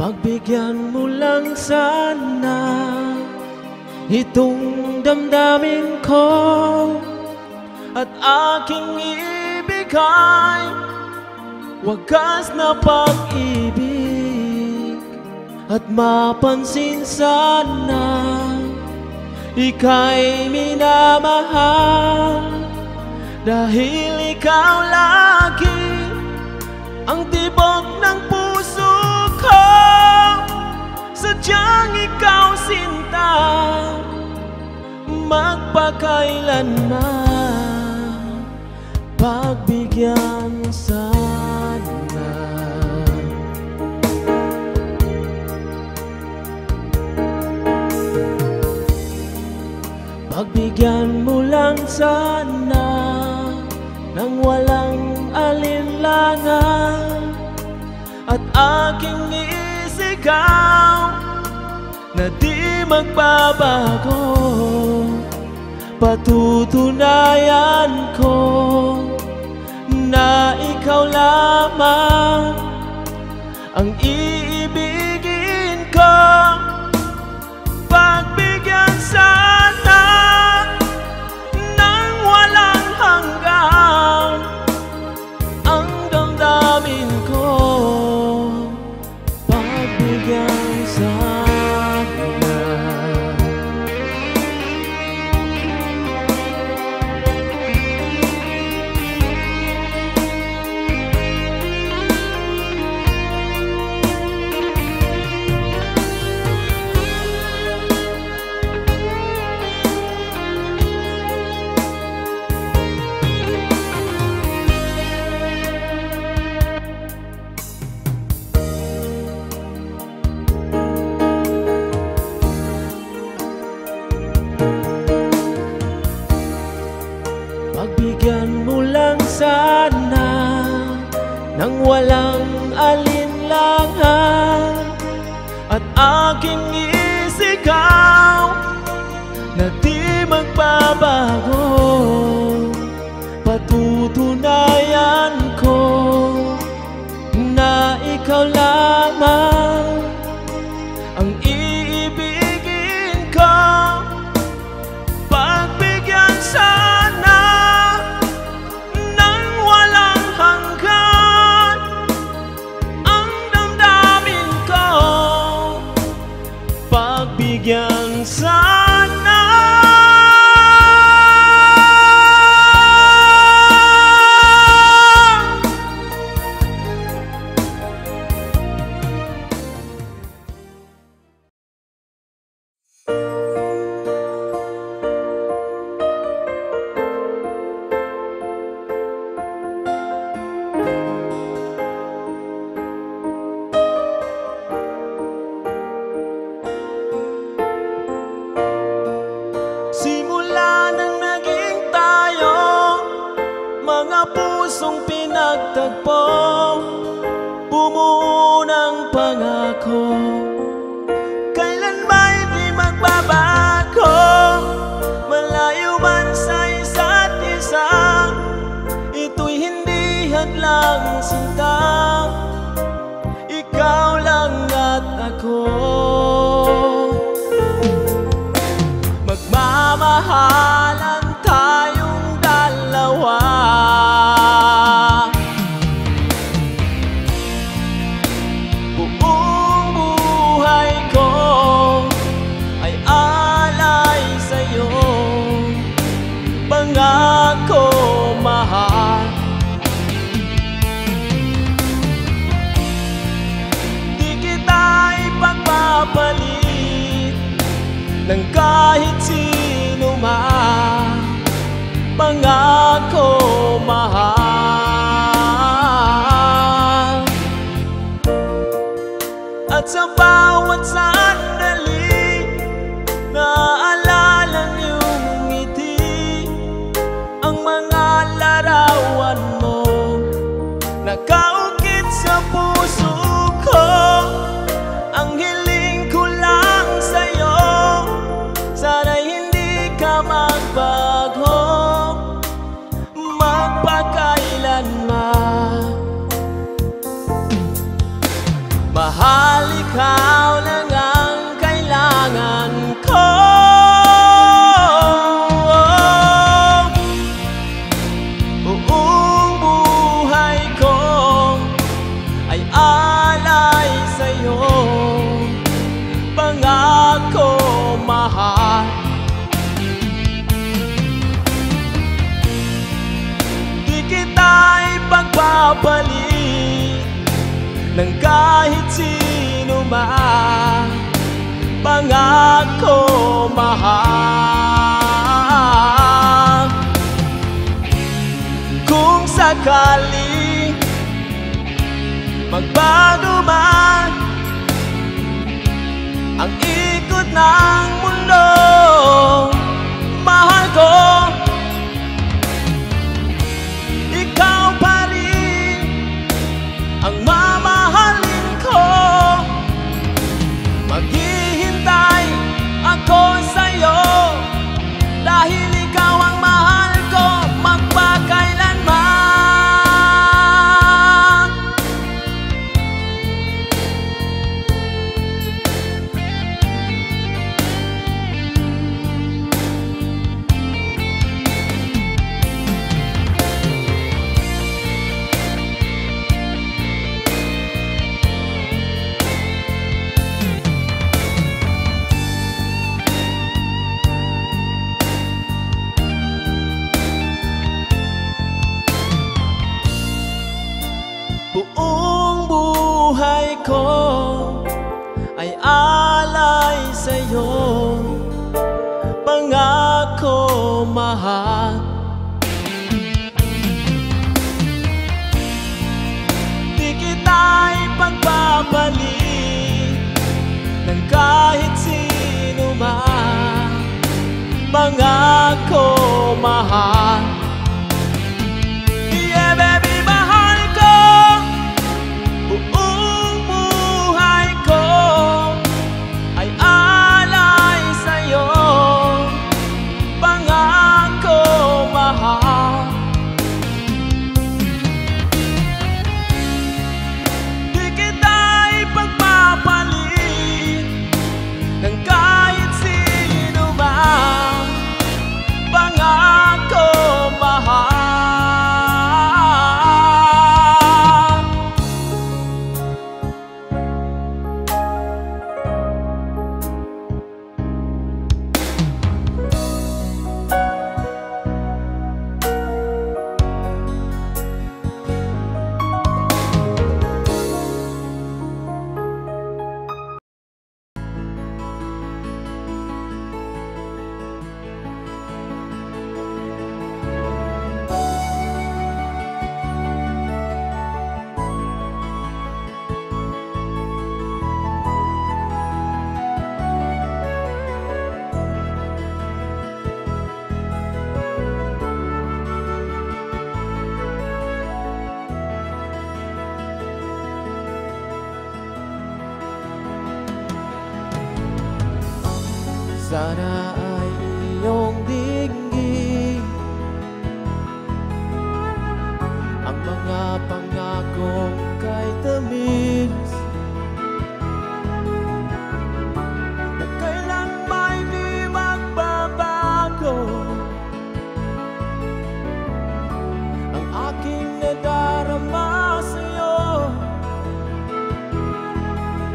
Pagbigyan mo lang sana itong damdamin ko at aking ibigay wagas na pag-ibig. At mapansin sana ika'y minamahal, dahil ikaw lagi ang tibok ng puso ko. Sadyang ikaw sinta, magpakailanman pagbigyan sana. Pagbigyan mo lang sana nang walang alinlangan at aking isigaw na di magbabago. Patutunayan ko na ikaw lamang ang iibigin ko. Pagbigyan sana nang walang hanggan ang damdamin ko. Pagbigyan sana. Pagbigyan mo lang sana nang walang alinlangan at aking isigaw na di magbabago. Patutunayan ko na ikaw lamang ang iibigin ko. Pagbigyan sana nang walang hanggan ang damdamin ko. Pagbigyan sana. Simula nang naging tayo, mga pusong pinagtagpo, bumuo ng pangako, kailan ba'y di magbabago. Malayo man sa isa't isa, ito'y hindi hadlang sinta. Ikaw lang at ako, magmamahalan tayong dalawa. Buong buhay ko ay alay sa'yo. Pangako, mahal, di kita ipagpapalit ng kahit sino man. Pangako, mahal, at sa bawat sandali naaalala niyong ngiti, ang mga larawan mo nakaukit sa puso ko. Ang hiling ko lang sa'yo, sana'y hindi ka magbago, magpakailanman. Mahal ikaw ikaw lang ang kailangan ko. Buong buhay ko ay alay sa'yo, pangako mahal. Di kita ipagpapalit ng kahit sino man, pangako mahal. Kung sakaling magbago man ang ikot ng mundo, mahal ko, ikaw pa rin ang mamahalin ko. Maghihintay ako sa'yo dahil ikaw ang mahal ko magpakailanman. Buong buhay ko ay alay sa'yo, pangako mahal. Di kita ipagpapalit ng kahit sino man, pangako mahal. Yeah, baby, mahal ko. Buong buhay ko ay alay sa'yo, pangako mahal. Di kita ipagpapalit ng kahit sino man, pangako mahal. Sana ay iyong dinggin ang mga pangakong kay tamis, na kailan may di magbabago. Ang aking nadarama sa'yo,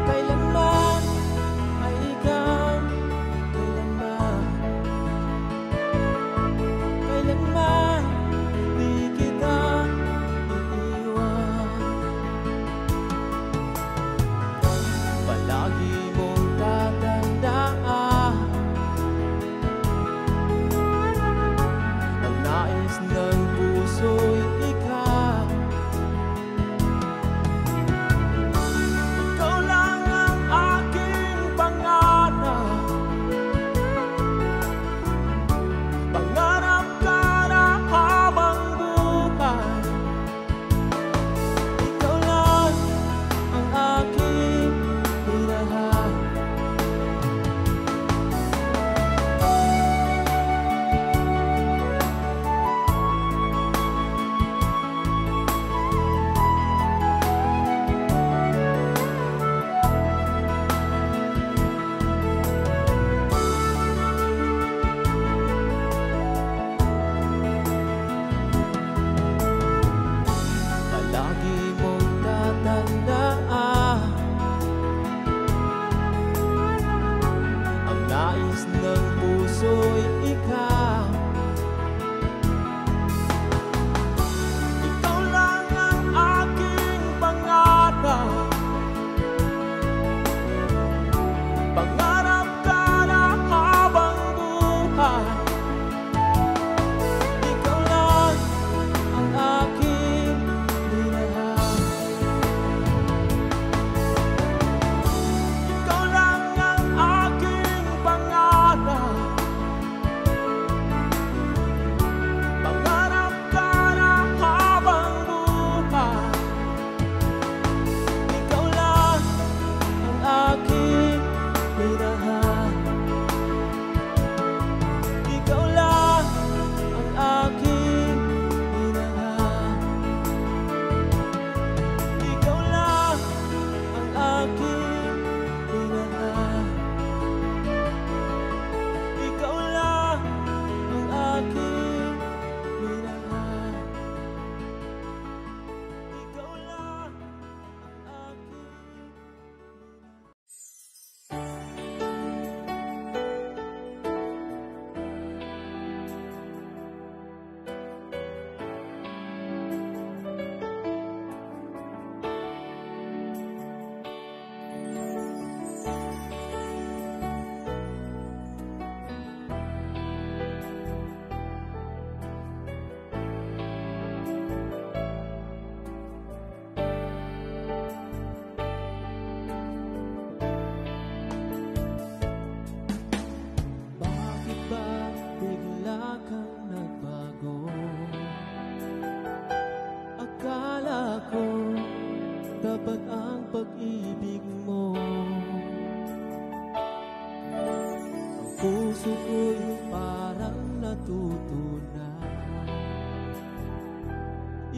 kailanman ay ikaw. Kailanman di kita iiwan. Palagi mong tatandaan ang nais ng puso'y ikaw. Ikaw lang ang aking pangarap, pangarap ka na habang buhay. Ikaw lang ang aking tirahan.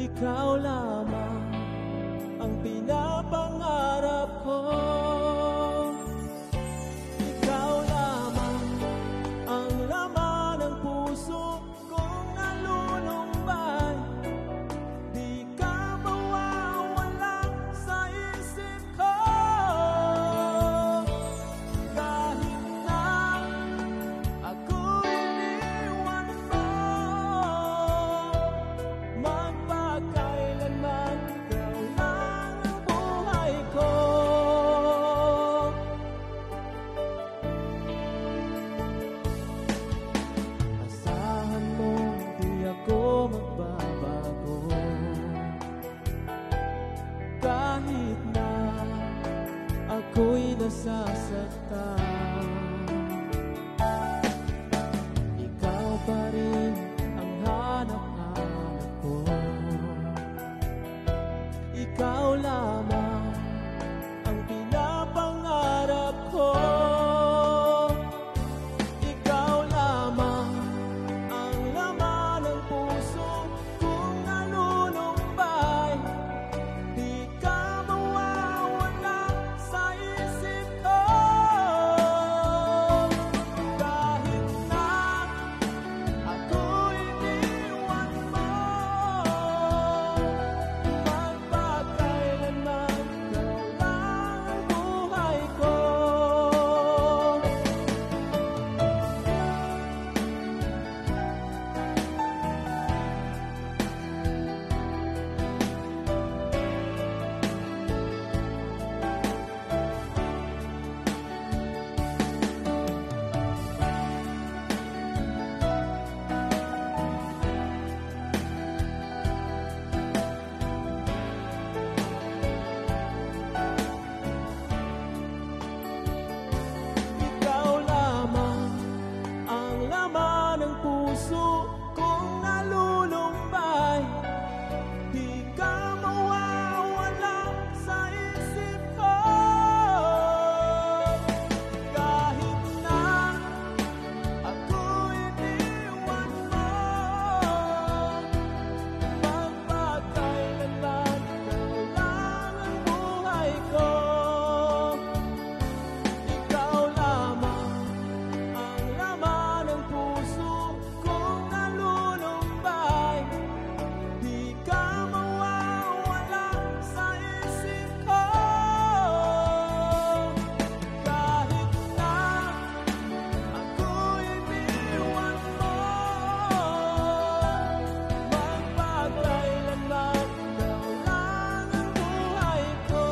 ikaw lamang ang pinapangarap ko. Ikaw lamang ang laman ng puso kong nalulumbay. Di ka mawawala sa isip ko. Kahit na ako'y iniwan mo, magpakailanman ikaw lang ang buhay ko. Asahan mo di ako magbabago, kahit na ako'y nasasaktan. Ikaw pa rin ang hanap-hanap ko. Ikaw lamang ang pinapangarap ko. Ikaw lamang ang laman ng puso kong nalulumbay. Di ka mawawala sa isip ko. Kahit na ako'y iniwan mo, magpakailanman ikaw lang ang buhay ko. Ikaw lamang ang laman ng puso kong nalulumbay. Di ka mawawala sa isip ko. Kahit na ako'y iniwan mo, magpakailanman ikaw lang ang buhay ko. Ikaw lamang ang laman ng puso kong nalulumbay. Di ka mawawala sa isip ko. Kahit na ako'y iniwan mo, magpakailanman ikaw lang ang buhay ko.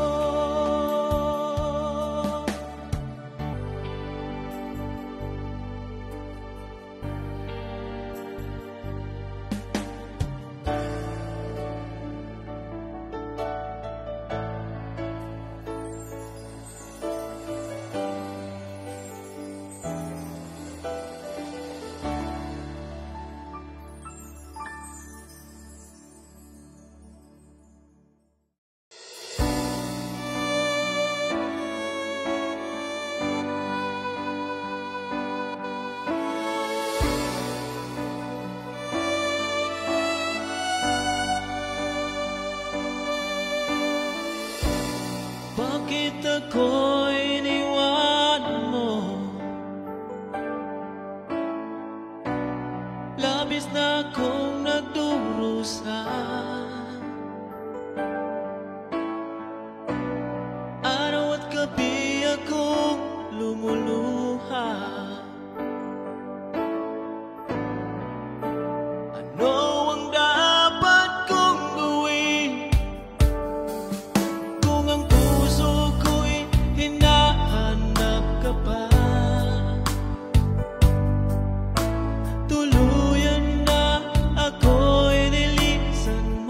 Bakit ako'y iniwanan mo? Labis na akong nagdurusa. Araw at gabi akong lumuluha. Ano ang dapat kong gawin kung ang puso ko'y hinahanap ka pa? Tuluyan na ako'y nilisan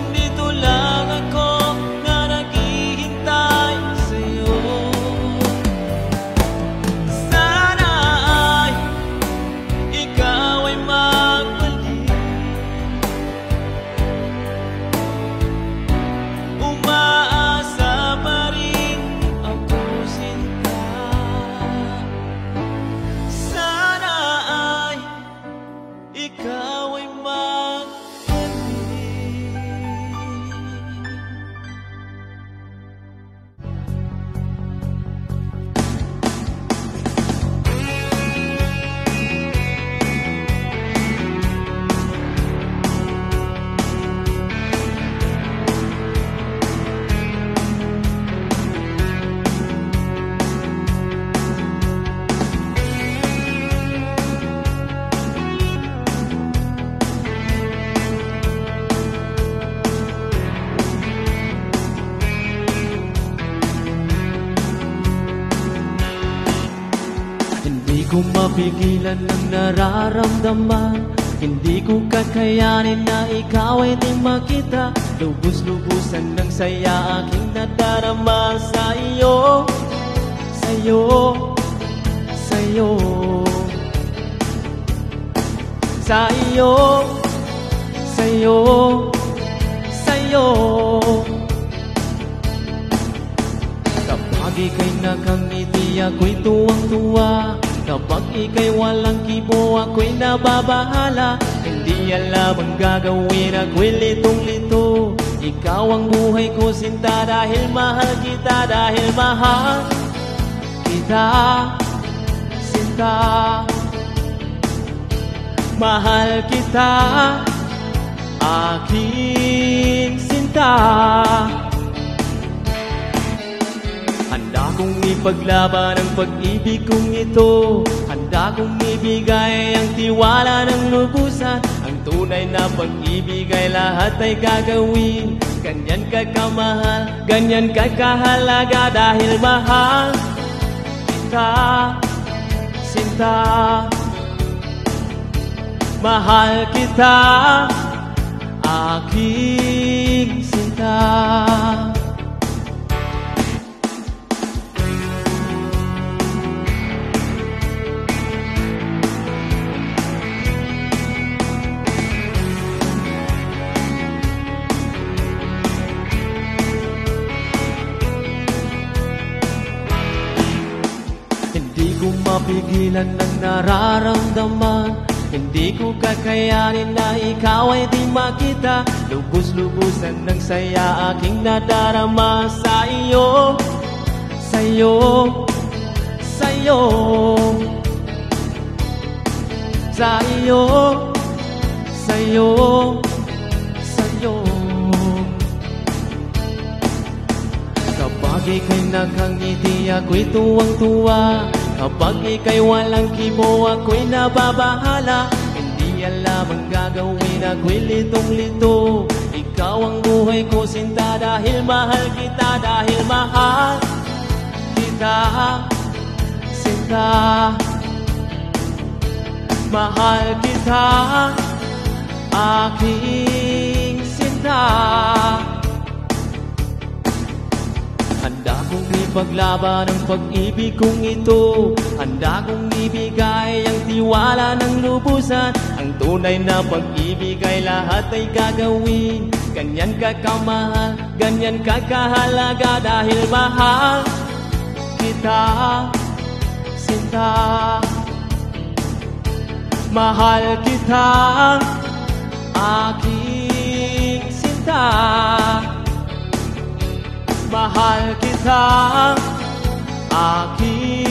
nandito lang ako na naghihintay sa'yo. Sana ay ikaw ay magbalik. Umaasa pa rin ako, sinta. Sana ay ikaw ay magbalik. Hindi ko mapigilan ang nararamdaman. Hindi ko kakayanin na ikaw ay di makita. Lubos-lubusan ng saya aking nadarama sa iyo, sa'yo, sa'yo, sa iyo, sa'yo, sa'yo. Kapag ika'y nakangiti, ako'y tuwang-tuwa. Kapag ika'y walang kibo, ako'y nababahala. Hindi alam ang gagawin, ako'y litong-lito. Ikaw ang buhay ko, sinta, dahil mahal kita, dahil mahal kita, sinta. Mahal kita, aking sinta. Handa kong ipaglaban ang pag-ibig kong ito. Handa kong ibigay ang tiwala ng lubusan. Ang tunay na pag-ibig ay lahat ay gagawin. Ganyan ka kamahal, ganyan ka kahalaga, dahil mahal kita, sinta. Mahal kita, aking sinta. Hindi ko mapigilan ang nararamdaman. Hindi ko kakayanin na ikaw ay di makita. Lubos-lubusan ng saya aking nadarama sa iyo, sa'yo, sa'yo, sa iyo, sa'yo, sa'yo. Kapag ika'y nakangiti, ako'y tuwang-tuwa. Kapag ika'y walang kibo, ako'y nababahala. Hindi alam ang gagawin, ako'y litong-lito. Ikaw ang buhay ko, sinta, dahil mahal kita, dahil mahal kita, sinta. Mahal kita, aking sinta. Handa kong ipaglaban ang pag-ibig kong ito. Handa kong ibigay ang tiwala ng lubusan. Ang tunay na pag-ibig ay lahat ay gagawin. Ganyan ka kamahal, ganyan ka kahalaga, dahil mahal kita, sinta. Mahal kita, aking sinta. Mahal kita, aking